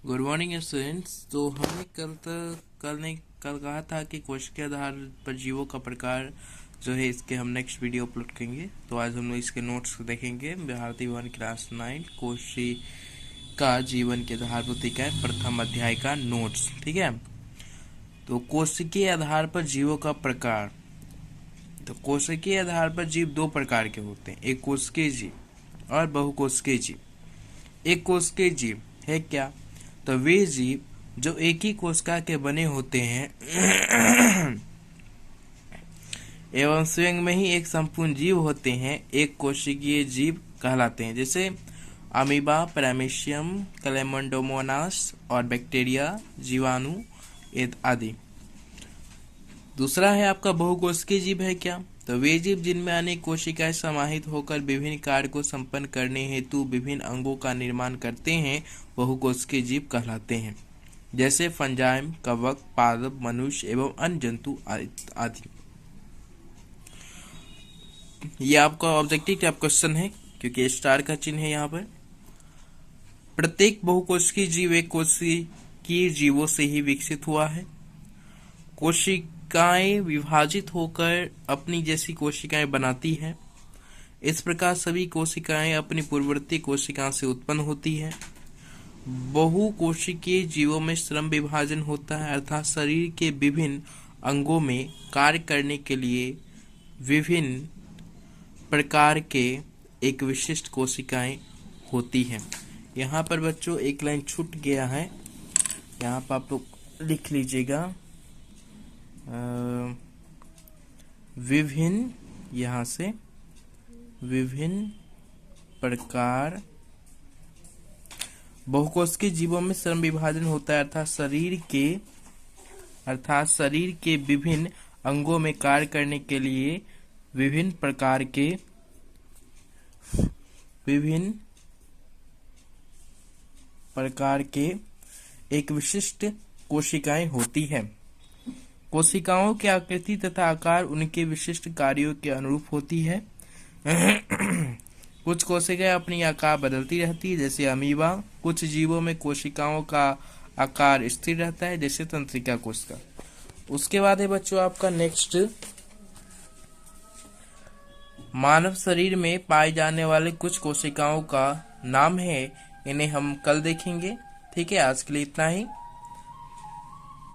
Good morning students. तो हमने कल कहा था कि कोश के आधार पर जीवों का प्रकार जो है इसके हम नेक्स्ट वीडियो अपलोड करेंगे। तो आज हम लोग इसके नोट्स देखेंगे। भारतीय वन क्लास 9 कोशी का जीवन के आधार पर इकाई प्रथम अध्याय का नोट्स। ठीक है। तो कोशिकीय आधार पर जीवों का प्रकार। तो कोशिकीय आधार पर जीव दो प्रकार के होते हैं, एक कोशिकीय जीव और बहुकोशिकीय जीव। एक कोशिकीय जीव है क्या? तो वे जीव जो एक ही कोशिका के बने होते हैं एवं स्वयं में ही एक संपूर्ण जीव होते हैं, एक कोशिकीय जीव कहलाते हैं। जैसे अमीबा, पैरामीशियम, क्लेमाइडोमोनास और बैक्टीरिया, जीवाणु आदि। दूसरा है आपका बहुकोशिकीय जीव है क्या? तो वे जीव जिनमें अनेक कोशिकाएं समाहित होकर विभिन्न कार्य को संपन्न करने हेतु विभिन्न अंगों का निर्माण करते हैं, बहुकोशिकीय जीव कहलाते हैं। जैसे फंजाइम, कवक, पादप, मनुष्य एवं अन्य जंतु आदि। ये आपका ऑब्जेक्टिव टाइप क्वेश्चन है क्योंकि स्टार का चिन्ह है यहाँ पर। प्रत्येक बहुकोशिकीय जीव एक कोशिकीय जीवों से ही विकसित हुआ है। कोशिकाएं विभाजित होकर अपनी जैसी कोशिकाएं बनाती हैं। इस प्रकार सभी कोशिकाएं अपनी पूर्ववर्ती कोशिकाओं से उत्पन्न होती हैं। बहुकोशिकीय जीवों में श्रम विभाजन होता है, अर्थात शरीर के विभिन्न अंगों में कार्य करने के लिए विभिन्न प्रकार के एक विशिष्ट कोशिकाएं होती हैं। यहाँ पर बच्चों एक लाइन छूट गया है, यहाँ पर आप लोग लिख लीजिएगा। विभिन्न, यहाँ से विभिन्न प्रकार। बहुकोशिकीय जीवों में श्रम विभाजन होता है, अर्थात शरीर के विभिन्न अंगों में कार्य करने के लिए विभिन्न प्रकार के एक विशिष्ट कोशिकाएं होती हैं। कोशिकाओं की आकृति तथा आकार उनके विशिष्ट कार्यों के अनुरूप होती है। कुछ कोशिकाएं अपनी आकार बदलती रहती है, जैसे अमीबा। कुछ जीवों में कोशिकाओं का आकार स्थिर रहता है, जैसे तंत्रिका कोशिका। उसके बाद है बच्चों आपका नेक्स्ट, मानव शरीर में पाए जाने वाले कुछ कोशिकाओं का नाम है, इन्हें हम कल देखेंगे। ठीक है, आज के लिए इतना ही।